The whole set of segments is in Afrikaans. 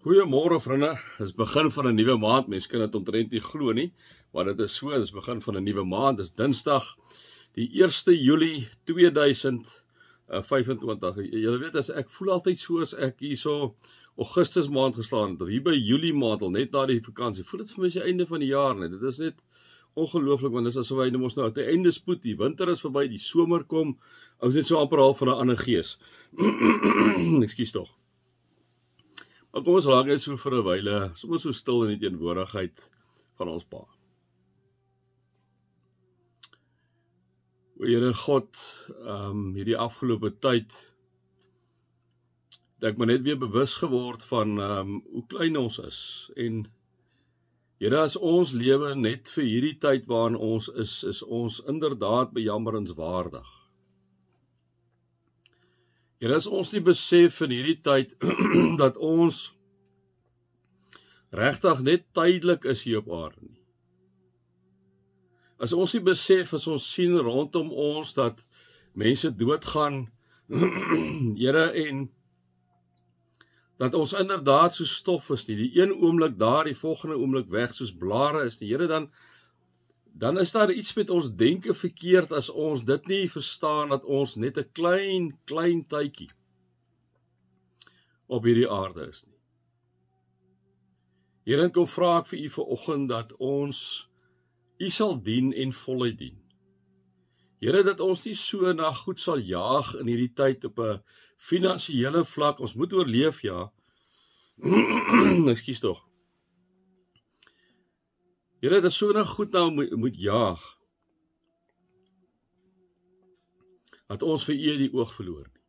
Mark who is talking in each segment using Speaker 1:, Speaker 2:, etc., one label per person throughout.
Speaker 1: Goeiemôre vriende, dit is begin van 'n nuwe maand. Mense kan dit omtrent nie glo nie, maar dit is so, dit is begin van 'n nuwe maand. Dit is Dinsdag, die 1 Julie 2025. Julle weet, as ek voel altyd so as ek hierso Augustus maand geslaan het, of hier by Julie maand al net na die vakansie, voel dit vir my as die einde van die jaar net. Dit is net ongelooflik, want dit is asof hy mos nou te einde spoed, die winter is verby, die somer kom, ons net so amper half van 'n ander gees. Ekskuus tog. Maar kom ons raak net so vir 'n wyle, soms so stil in die teenwoordigheid van ons Pa. O Here God, hierdie afgelope tyd, dat ek maar net weer bewus geword van hoe klein ons is. En Here, as ons lewe net vir hierdie tyd waarin ons is ons inderdaad bejammeringswaardig. Here, as ons nie besef in hierdie tyd dat ons regtig net tydelik is hier op aarde nie. As ons nie besef, as ons sien rondom ons dat mense doodgaan, Here, en dat ons inderdaad so stof is nie, die een oomblik daar, die volgende oomblik weg, soos blare is nie, Here, dan is daar iets met ons denke verkeerd as ons dit nie verstaan dat ons net 'n klein tydjie op hierdie aarde is nie. Here, kom vra ek vir U vanoggend dat ons U sal dien en voluit dien. Here, dat ons nie so na goed sal jaag in hierdie tyd op 'n finansiële vlak, ons moet oorleef, ja. Ekskuus tog. Here, dat so na goed nou moet jaag, dat ons vir U die oog verloor nie.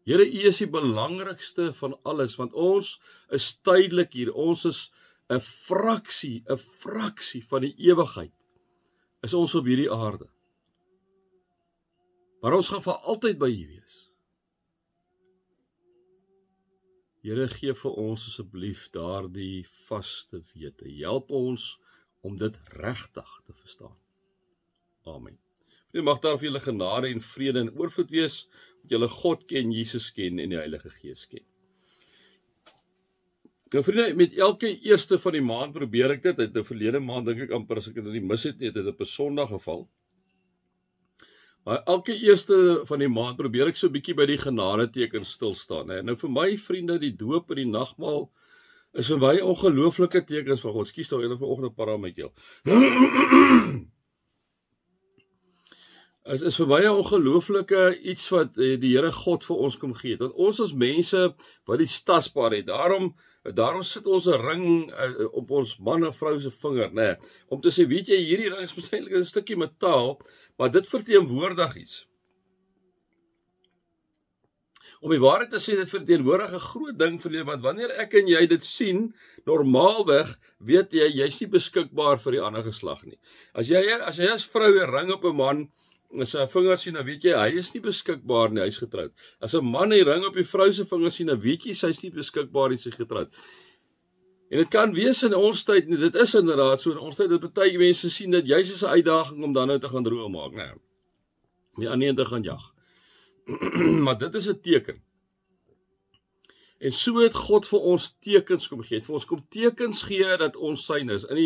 Speaker 1: Here, U is die belangrikste van alles, want ons is tydelik hier, ons is 'n fraksie van die ewigheid, is ons op hierdie aarde. Maar ons gaan vir altyd by U wees. Here, gee vir ons asseblief daardie vaste wete. Help ons om dit regtig te verstaan. Amen. Mag daar vir julle genade en vrede en oorvloed wees, dat julle God ken, Jesus ken en die Heilige Gees ken. Nou vriende, met elke eerste van die maand probeer ek dit, uit die verlede maand dink ek amper as ek dit nie mis het nie, dit op 'n Sondag geval. Maar elke eerste van die maand probeer ek so 'n bietjie by die genadeteken stil staan. Nou vir my vriende, die doop en die nagmaal is vir my ongelooflike tekens van God. Skus tog, ek het vanoggend 'n para met jou. Is vir my 'n ongelooflike iets wat die Here God vir ons kom gee. Want ons as mense wat iets tasbaar het, daarom sit ons 'n ring op ons man en vrou se vinger, nê, om te sê, weet jy, hierdie ring is waarskynlik 'n stukkie metaal, maar dit verteenwoordig iets. Om die waarheid te sê, dit verteenwoordig 'n groot ding vir julle, want wanneer ek en jy dit sien, normaalweg, weet jy, jy's nie beskikbaar vir die ander geslag nie. As jy as vrou 'n ring op 'n man, as hy 'n vinger sien, dan weet jy, hy is nie beskikbaar nie, hy is getroud. As 'n man 'n ring op die vrou se vinger sien, dan weet jy, sy is nie beskikbaar nie, sy is getroud. En dit kan wees in ons tyd, dit is inderdaad so in ons tyd, dat baie mense sien dat juis is 'n uitdaging om dan nou te gaan droog maak, nee. Die ander een te gaan jag. Maar dit is 'n teken. En so het God vir ons tekens kom gee. Vir ons kom tekens gee dat ons syne is. In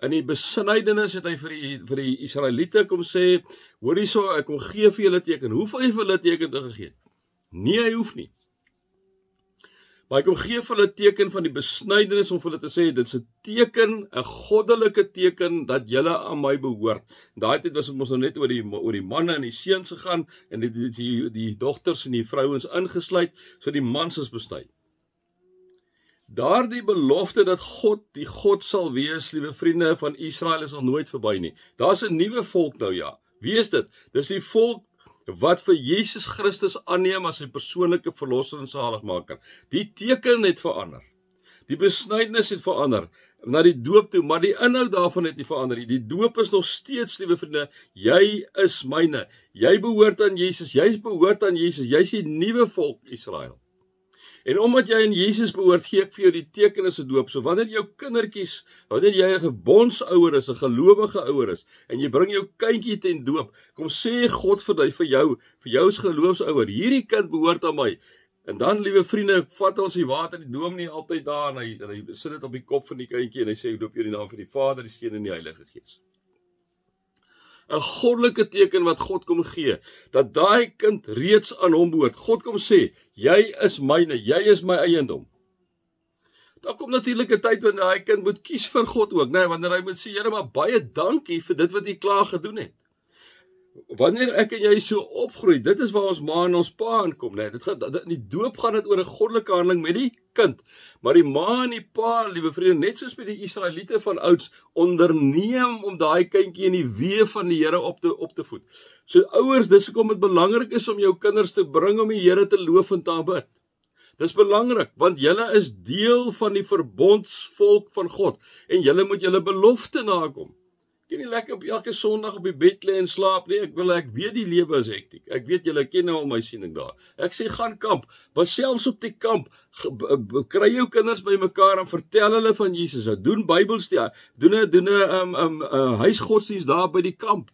Speaker 1: die besnydenis het hy vir die Israeliete kom sê, hoor hierso, ek kom gee vir julle teken. Hoeveel hy vir hulle teken te gegee? Nee, hy hoef nie. Maar hy kom gee vir hulle teken van die besnydenis om vir hulle te sê, dit is 'n teken, 'n goddelike teken dat julle aan my behoort. Daai tyd was dit mos nou net oor die manne en die seuns gegaan en die dogters en die vrouens ingesluit, so die mans is besny. Daardie belofte dat God die God sal wees, liewe vriende van Israel, is nog nooit verby nie. Daar's 'n nuwe volk nou, ja. Wie is dit? Dis die volk wat vir Jesus Christus aanneem as sy persoonlike verlosser en saligmaker. Die teken het verander. Die besnydenis het verander na die doop toe, maar die inhoud daarvan het nie verander nie. Die doop is nog steeds, liewe vriende, jy is myne. Jy behoort aan Jesus, jy behoort aan Jesus, jy's die nuwe volk Israel. En omdat jy in Jesus behoort, gee ek vir jou die tekenis se doop. So wanneer jou kindertjies, wanneer jy 'n gebondsouer is, 'n gelowige ouer is, en jy bring jou kindjie ten doop, kom sê God vir jou as geloofsouer, hierdie kind behoort aan my. En dan, liewe vriende, vat ons die water, die dominee altyd daar, en hy sit dit op die kop van die kindjie, en hy sê, doop jou in die naam van die Vader, die Seun en die Heilige Gees. 'n goddelike teken wat God kom gee, dat daai kind reeds aan hom behoort. God kom sê, jy is myne, jy is my eiendom. Dan kom natuurlik 'n tyd wanneer daai kind moet kies vir God ook, nee, wanneer hy moet sê, Here, maar baie dankie vir dit wat U klaar gedoen het. Wanneer ek en jy so opgroei, dit is waar ons ma en ons pa aankom, nee, in die doop gaan dit oor 'n goddelike handeling met die kind, maar die ma en die pa, liewe vriende, net soos met die Israeliete van ouds, onderneem om daai kindjie in die weë van die Here op te voed. So ouers, dis hoekom dit belangrik is om jou kinders te bring om die Here te loof en te aanbid. Dis belangrik, want julle is deel van die verbondsvolk van God, en julle moet julle belofte nakom. Ek kan nie lekker op elke Sondag op die bed lê en slaap nie, ek weet die lewe is hektiek, ek weet julle ken nou al my siening daar, ek sê gaan kamp, maar selfs op die kamp, kry jou kinders by mekaar en vertel hulle van Jesus, doen Bybelstudie, doen 'n huisgodsdienst daar by die kamp,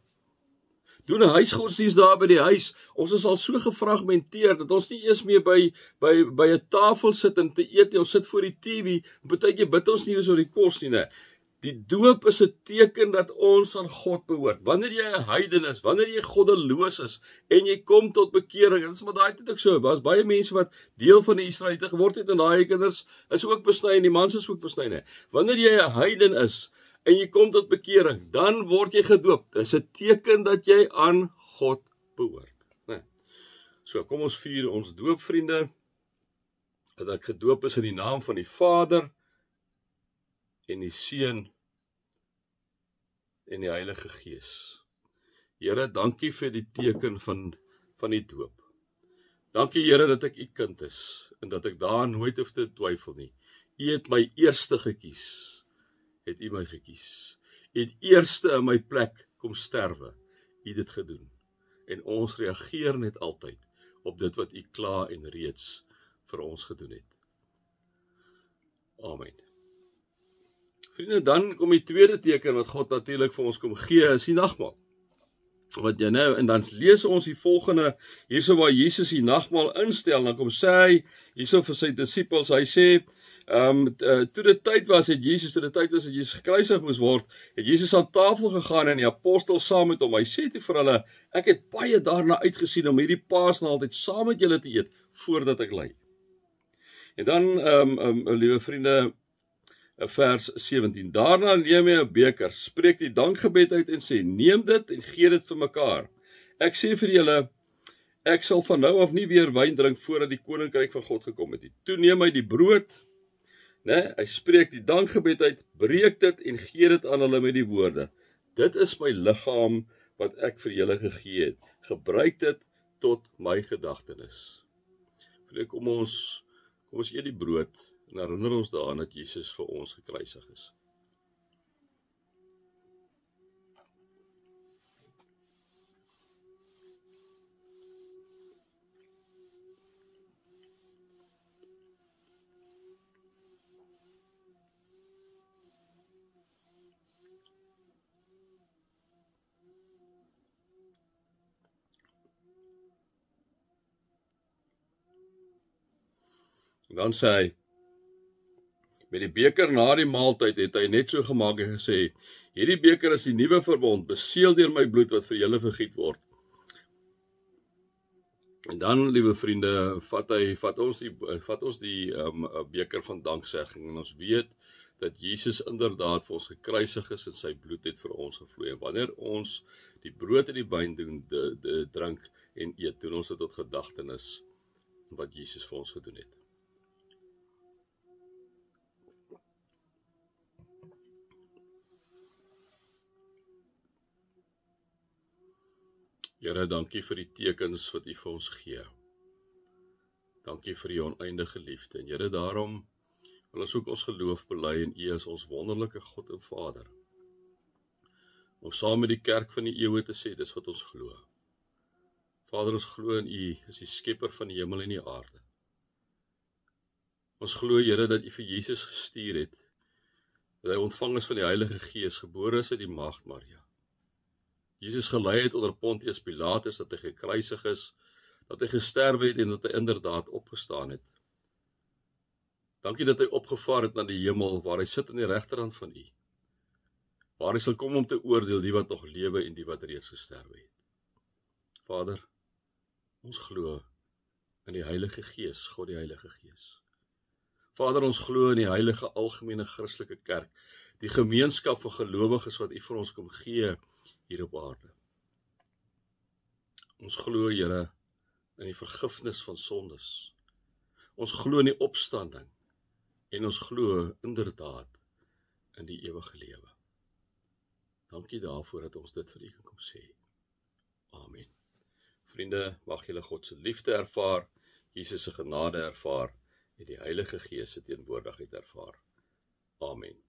Speaker 1: doen 'n huisgodsdienst daar by die huis. Ons is al so gefragmenteer dat ons nie eers meer by 'n tafel sit en te eet nie. Ons sit voor die TV, en partykeer bid ons nie eens oor die kos nie, nee. Die doop is 'n teken dat ons aan God behoort. Wanneer jy 'n heiden is, wanneer jy goddeloos is en jy kom tot bekering, dit is maar daai tyd ook so. Daar's baie mense wat deel van die Israeliete geword het, en daai kinders is ook besny en die mans is ook besny, nee. Wanneer jy 'n heiden is en jy kom tot bekering, dan word jy gedoop. Dis 'n teken dat jy aan God behoort. Nee. So, kom ons vier ons doop, vriende, dat ek gedoop is in die naam van die Vader en die Seun en die Heilige Gees. Here, dankie vir die teken van die doop. Dankie, Here, dat ek U kind is en dat ek daar nooit hoef te twyfel nie. U het my eerste gekies. Het U my gekies. U het eerste in my plek kom sterwe. U het dit gedoen. En ons reageer net altyd op dit wat U klaar en reeds vir ons gedoen het. Amen. Vriende, dan kom die tweede teken wat God natuurlik vir ons kom gee, is die nagmaal. Wat jy nou, en dan lees ons die volgende, hierso waar Jesus die nagmaal instel, dan kom sê hy, hierso vir sy disippels, hy sê, toe dit tyd was dat Jesus gekruisig moes word, het Jesus aan tafel gegaan en die apostels saam met hom. Hy sê toe vir hulle, ek het baie daarna uitgesien om hierdie Paasnaal altyd saam met julle te eet, voordat ek ly. En dan, liewe vriende, vers 17, daarna neem hy 'n beker, spreek die dankgebed uit en sê, neem dit en gee dit vir mekaar. Ek sê vir julle, ek sal van nou af nie weer wyn drink voordat die koninkryk van God gekom het nie. Toe neem hy die brood, hy spreek die dankgebed uit, breek dit en gee dit aan hulle met die woorde, dit is my liggaam wat ek vir julle gegee het, gebruik dit tot my gedagtenis. Kom ons eet die brood en herinner ons daaraan dat Jesus vir ons gekruisig is. Dan sê hy, met die beker na die maaltyd het hy net so gemaak en gesê, hierdie beker is die nuwe verbond, beseël deur my bloed wat vir julle vergiet word. En dan, liewe vriende, vat ons die beker van danksegging, en ons weet dat Jesus inderdaad vir ons gekruisig is en sy bloed het vir ons gevloei. En wanneer ons die brood en die wyn drink en eet, doen ons dit tot gedagtenis wat Jesus vir ons gedoen het. Here, dankie vir die tekens wat U vir ons gee. Dankie vir U oneindige liefde. En Here, daarom wil ons ook ons geloof bely in U as ons wonderlike God en Vader. Om saam met die kerk van die eeue te sê, dis wat ons glo. Vader, ons glo in U as die skepper van die hemel en die aarde. Ons glo, Here, dat U vir Jesus gestuur het, dat hy ontvang is van die Heilige Gees, gebore is uit die maagd Maria. Jesus gelei het onder Pontius Pilatus, dat hy gekruisig is, dat hy gesterwe het en dat hy inderdaad opgestaan het. Dankie dat hy opgevaar het na die hemel, waar hy sit aan die regterhand van U, waar hy sal kom om te oordeel die wat nog lewe en die wat reeds gesterwe het. Vader, ons glo in die Heilige Gees, God die Heilige Gees. Vader, ons glo in die heilige algemene Christelike kerk, die gemeenskap van gelowiges wat U vir ons kom gee hier op aarde. Ons glo, Here, in die vergifnis van sondes. Ons glo in die opstanding en ons glo inderdaad in die ewige lewe. Dankie daarvoor dat ons dit vir U kan kom sê. Amen. Vriende, mag julle God se liefde ervaar, Jesus se genade ervaar en die Heilige Gees se teenwoordigheid ervaar. Amen.